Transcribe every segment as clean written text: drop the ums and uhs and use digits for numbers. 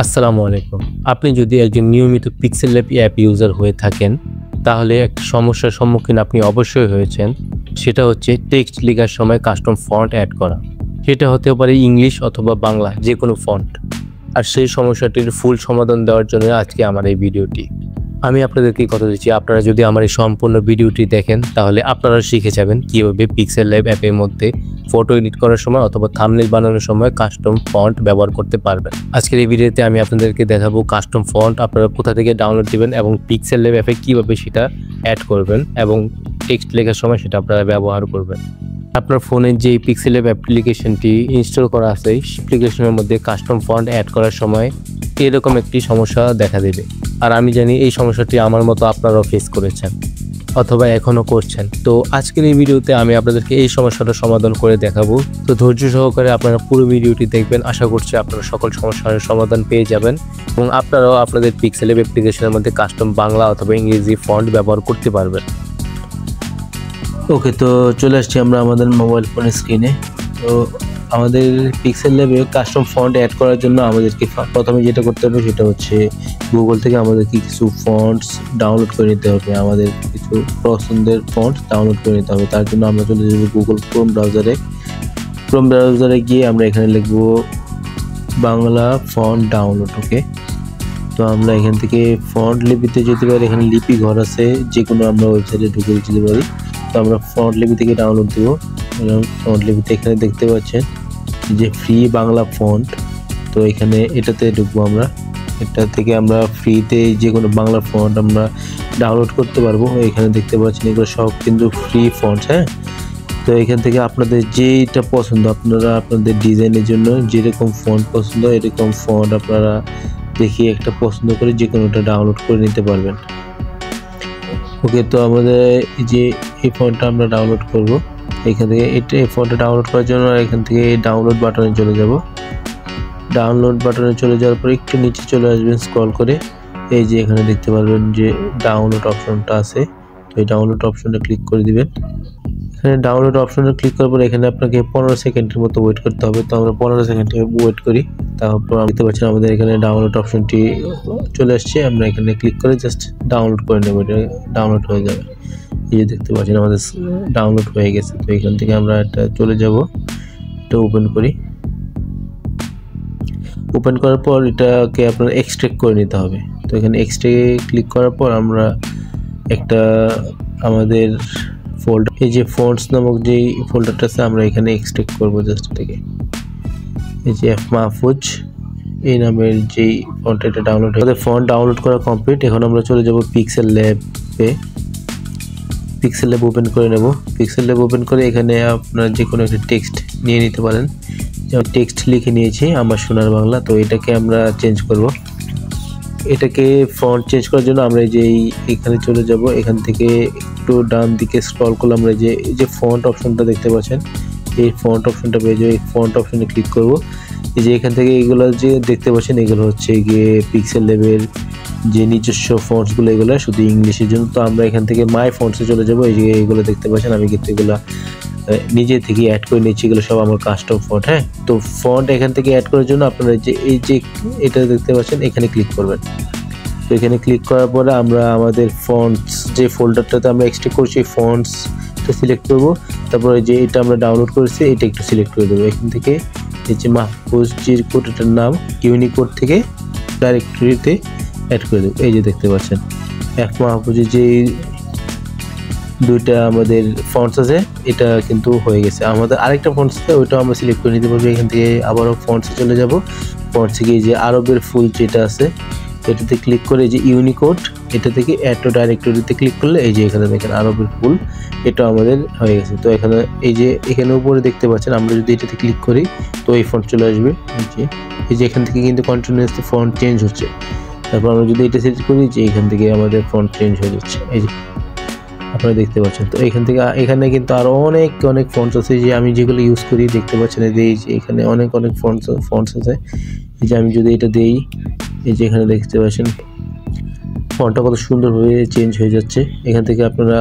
আসসালামু আলাইকুম। আপনি যদি একজন নিয়মিত পিক্সেল ল্যাব অ্যাপ ইউজার হয়ে থাকেন, তাহলে একটা সমস্যার সম্মুখীন আপনি অবশ্যই হয়েছেন। সেটা হচ্ছে টেক্সট লেখার সময় কাস্টম ফন্ট অ্যাড করা। সেটা হতে পারে ইংলিশ অথবা বাংলা যেকোনো ফন্ট। আর সেই সমস্যাটির ফুল সমাধান দেওয়ার জন্য আজকে আমার এই ভিডিওটি। আমি আপনাদেরকে কথা দিচ্ছি, আপনারা যদি আমার এই সম্পূর্ণ ভিডিওটি দেখেন তাহলে আপনারা শিখে যাবেন কীভাবে পিক্সেল ল্যাব অ্যাপের মধ্যে ফটো এডিট করার সময় অথবা থাম্বনেল বানানোর সময় কাস্টম ফন্ট ব্যবহার করতে পারবেন। আজকের এই ভিডিওতে আমি আপনাদেরকে দেখাবো কাস্টম ফন্ট আপনারা কোথা থেকে ডাউনলোড দিবেন এবং পিক্সেল ল্যাব অ্যাপে কীভাবে সেটা অ্যাড করবেন এবং টেক্সট লেখার সময় সেটা আপনারা ব্যবহার করবেন। আপনার ফোনে যে পিক্সেল ল্যাব অ্যাপ্লিকেশনটি ইনস্টল করা আছে, অ্যাপ্লিকেশনের মধ্যে কাস্টম ফন্ট অ্যাড করার সময় এরকম একটি সমস্যা দেখা দেবে। আর আমি জানি এই সমস্যাটি আমার মতো আপনারাও ফেস করেছেন অথবা এখনও করছেন। তো আজকের এই ভিডিওতে আমি আপনাদেরকে এই সমস্যাটা সমাধান করে দেখাবো। তো ধৈর্য সহকারে আপনারা পুরো ভিডিওটি দেখবেন। আশা করছি আপনারা সকল সমস্যার সমাধান পেয়ে যাবেন এবং আপনারাও আপনাদের পিক্সেল ল্যাব অ্যাপ্লিকেশনের মধ্যে কাস্টম বাংলা অথবা ইংরেজি ফন্ট ব্যবহার করতে পারবেন। ওকে, তো চলে আসছি আমরা আমাদের মোবাইল ফোনের স্ক্রিনে। তো আমাদের পিক্সেল ল্যাবে কাস্টম ফন্ট অ্যাড করার জন্য আমাদেরকে প্রথমে যেটা করতে হবে সেটা হচ্ছে গুগল থেকে আমাদেরকে কিছু ফন্টস ডাউনলোড করে নিতে হবে। আমাদের কিছু পছন্দের ফন্টস ডাউনলোড করে নিতে হবে। তার জন্য আমরা চলে যাব গুগল ক্রোম ব্রাউজারে গিয়ে আমরা এখানে লিখব বাংলা ফন্ট ডাউনলোড। ওকে, তো আমরা এখান থেকে ফন্ট লিপিতে যেতে পারি। এখানে লিপি ঘর আছে, যে কোনো আমরা ওয়েবসাইটে ঢুকে যেতে পারি। তো আমরা ফন্ট লিপি থেকে ডাউনলোড দেবো। ফন্ট লিপিতে এখানে দেখতে পাচ্ছেন যে ফ্রি বাংলা ফন্ট। তো এখানে এটাতে ঢুকবো আমরা। এটা থেকে আমরা ফ্রিতে যে কোনো বাংলা ফন্ট আমরা ডাউনলোড করতে পারবো। এখানে দেখতে পাচ্ছেন এগুলো সব কিন্তু ফ্রি ফন্ট। হ্যাঁ, তো এখান থেকে আপনাদের যেটা পছন্দ, আপনারা আপনাদের ডিজাইনের জন্য যেরকম ফন্ট পছন্দ এরকম ফন্ট আপনারা দেখিয়ে একটা পছন্দ করে যে কোনোটা ডাউনলোড করে নিতে পারবেন। ওকে, তো আমাদের যে এই ফন্টটা আমরা ডাউনলোড করব, এখান থেকে এই ফন্টটা ডাউনলোড করার জন্য এখান থেকে ডাউনলোড বাটনে চলে যাব। ডাউনলোড বাটনে চলে যাওয়ার পর একটু নিচে চলে আসবেন স্ক্রল করে। এই যে এখানে দেখতে পারবেন যে ডাউনলোড অপশনটা আছে। তো এই ডাউনলোড অপশনটা ক্লিক করে দিবেন। এখানে ডাউনলোড অপশনে ক্লিক করার পর এখানে আপনাকে 15 সেকেন্ডের মতো ওয়েট করতে হবে। তো আমরা 15 সেকেন্ড ওয়েট করি। তারপর দেখতে পাচ্ছেন আমাদের এখানে ডাউনলোড অপশনটি চলে আসছে। আমরা এখানে ক্লিক করে জাস্ট ডাউনলোড করে নেব, এটা ডাউনলোড হয়ে যাবে। এই যে দেখতে পাচ্ছেন আমাদের ডাউনলোড হয়ে গেছে। তো এখান থেকে আমরা এটা চলে যাব, এটা ওপেন করি। ওপেন করার পর এটাকে আপনার এক্সট্রাক্ট করে নিতে হবে। তো এখানে এক্সট্রাক্টে ক্লিক করার পর আমরা একটা আমাদের ফোল্ডার, এই যে ফন্টস নামক যে ফোল্ডারটা আছে আমরা এখানে এক্সট্রাক্ট করবো জাস্ট থেকে। এই যে এফ মাহফুজ এই নামের যেই ফন্ট, এটা ডাউনলোড হয়ে গেছে। ফন্ট ডাউনলোড করা কমপ্লিট। এখন আমরা চলে যাব পিক্সেল ল্যাবে। পিক্সেল ল্যাব ওপেন করে নেব। পিক্সেল ল্যাব ওপেন করে এখানে আপনার যে কোনো একটা টেক্সট নিয়ে নিতে পারেন। যেমন টেক্সট লিখে নিয়েছি আমার সোনার বাংলা। তো এটাকে আমরা চেঞ্জ করব। এটাকে ফন্ট চেঞ্জ করার জন্য আমরা এই যে এখানে চলে যাব। এখান থেকে একটু ডান দিকে স্ক্রল করলে আমরা এই যে ফন্ট অপশনটা দেখতে পাচ্ছেন, এই ফন্ট অপশনটা পেয়ে যাবো। এই ফন্ট অপশনে ক্লিক করব। এই যে এখান থেকে এগুলো যে দেখতে পাচ্ছেন এগুলো হচ্ছে গিয়ে পিক্সেল ল্যাবের যে নিজস্ব ফন্টসগুলো, এগুলো শুধু ইংলিশের জন্য। তো আমরা এখান থেকে মাই ফন্টসে চলে যাবো। এই যে এগুলো দেখতে পাচ্ছেন আমি কিন্তু এগুলো নিজে থেকে অ্যাড করে নিচ্ছি, এগুলো সব আমার কাস্টম ফন্ট। হ্যাঁ, তো ফন্ট এখান থেকে অ্যাড করার জন্য আপনারা যে এই যে এটা দেখতে পাচ্ছেন এখানে ক্লিক করবেন। তো এখানে ক্লিক করার পরে আমরা আমাদের ফন্টস যে ফোল্ডারটাতে আমরা এক্সট্রাক্ট করছি ফন্টসটা সিলেক্ট করব। তারপরে যে এটা আমরা ডাউনলোড করেছি এটা একটু সিলেক্ট করে দেবো। এখান থেকে এই যে মাহফুজ কোড, এটার নাম ইউনিকোড থেকে ডাইরেক্টরিতে অ্যাড করে দেবো। এই যে দেখতে পাচ্ছেন এফ মাহফুজের যে দুইটা আমাদের ফন্টস আছে এটা কিন্তু হয়ে গেছে। আমাদের আরেকটা ফন্টস আছে, ওইটাও আমরা সিলেক্ট করে নিতে পারবো। এখান থেকে আবারও ফন্টসে চলে যাব। ফন্টসে গিয়ে যে আরবের ফুল যেটা আছে এটাতে ক্লিক করে যে ইউনিকোড, এটা থেকে অ্যাড টু ডাইরেক্টরিতে ক্লিক করলে এই যে এখানে দেখেন আরবের ফুল, এটা আমাদের হয়ে গেছে। তো এখানে এই যে এখানে উপরে দেখতে পাচ্ছেন আমরা যদি এটাতে ক্লিক করি তো এই ফন্ট চলে আসবে। এই যে এখান থেকে কিন্তু কন্টিনিউয়াসলি ফন্ট চেঞ্জ হচ্ছে। তারপর আমরা যদি এটা সিলেক্ট করি যে এখান থেকে আমাদের ফন্ট চেঞ্জ হয়ে যাচ্ছে, এই যে আপনারা দেখতে পাচ্ছেন। তো এখান থেকে এখানে কিন্তু আরও অনেক ফন্টস আছে যে আমি যেগুলো ইউজ করি দেখতে পাচ্ছেন। এই যে এখানে অনেক ফন্টস আছে। এই যে আমি যদি এটা দিই, এই যে এখানে দেখতে পাচ্ছেন ফন্টটা কত সুন্দরভাবে চেঞ্জ হয়ে যাচ্ছে। এখান থেকে আপনারা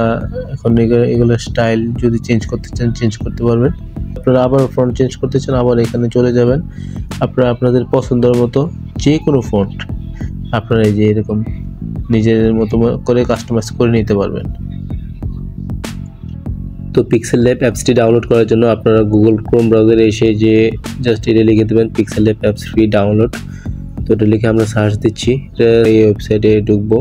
এখন এগুলো স্টাইল যদি চেঞ্জ করতে চান চেঞ্জ করতে পারবেন। আপনারা আবার ফন্ট চেঞ্জ করতে চান আবার এখানে চলে যাবেন। আপনারা আপনাদের পছন্দের মতো যে কোনো ফন্ট আপনারা এই যে এরকম নিজের মতো করে কাস্টমাইজ করে নিতে পারবেন। তো পিক্সেল ল্যাব অ্যাপসটি ডাউনলোড করার জন্য আপনারা গুগল ক্রোম ব্রাউজারে এসে যে জাস্ট এটা লিখে দেবেন pixel lab apps free download. তো এটা লিখে আমরা সার্চ দিচ্ছি, এই ওয়েবসাইটে ঢুকবো।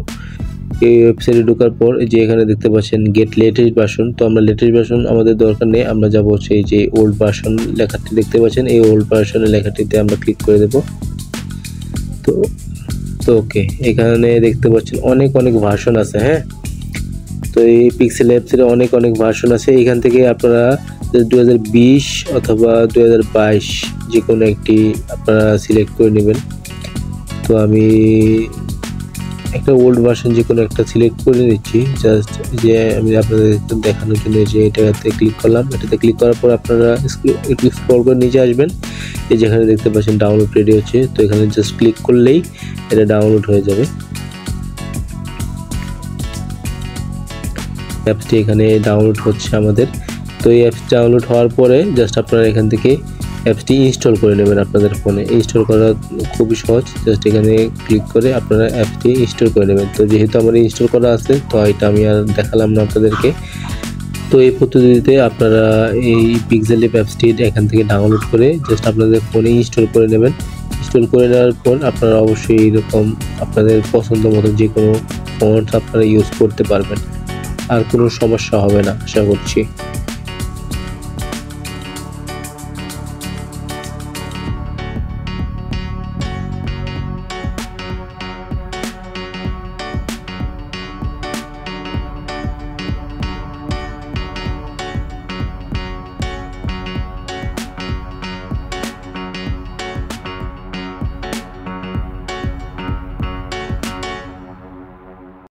এই ওয়েবসাইটে ঢোকার পর যে এখানে দেখতে পাচ্ছেন গেট লেটেস্ট ভার্সন, তো আমরা লেটেস্ট ভার্সন আমাদের দরকার নেই, আমরা যাবো সেই যে ওল্ড ভার্সন লেখাটি দেখতে পাচ্ছেন, এই ওল্ড ভার্সনের লেখাটিতে আমরা ক্লিক করে দেব। তো ওকে, এখানে দেখতে পাচ্ছেন অনেক ভার্সন আছে। হ্যাঁ, তো এই পিক্সেল অ্যাপসের অনেক ভার্সন আছে। এখান থেকে আপনারা 2020 অথবা 2022 যে কোনো একটি আপনারা সিলেক্ট করে নেবেন। তো আমি একটা ওল্ড ভার্সন যে কোনো একটা সিলেক্ট করে নিচ্ছি, জাস্ট যে আমি আপনাদের দেখানোর জন্য যে এটাতে ক্লিক করলাম। এটাতে ক্লিক করার পর আপনারা একটু স্ক্রল করে নিচে আসবেন, এই যেখানে দেখতে পাচ্ছেন ডাউনলোড রেডি হচ্ছে। তো এখানে জাস্ট ক্লিক করলেই এটা ডাউনলোড হয়ে যাবে। অ্যাপসটি এখানে ডাউনলোড হচ্ছে আমাদের। তো এই অ্যাপস ডাউনলোড হওয়ার পরে জাস্ট আপনারা এখান থেকে অ্যাপসটি ইনস্টল করে নেবেন আপনাদের ফোনে। ইনস্টল করা খুবই সহজ, জাস্ট এখানে ক্লিক করে আপনারা অ্যাপসটি ইনস্টল করে নেবেন। তো যেহেতু আমার ইনস্টল করা আছে, তো এটা আমি আর দেখালাম না আপনাদেরকে। তো এই পদ্ধতিতে আপনারা এই পিক্সেল ল্যাব অ্যাপসটি এখান থেকে ডাউনলোড করে জাস্ট আপনাদের ফোনে ইনস্টল করে নেবেন। ইনস্টল করে নেওয়ার পর আপনারা অবশ্যই এরকম আপনাদের পছন্দ মতো যে কোনো ফন্ট আপনারা ইউজ করতে পারবেন, আর কোনো সমস্যা হবে না আশা করছি।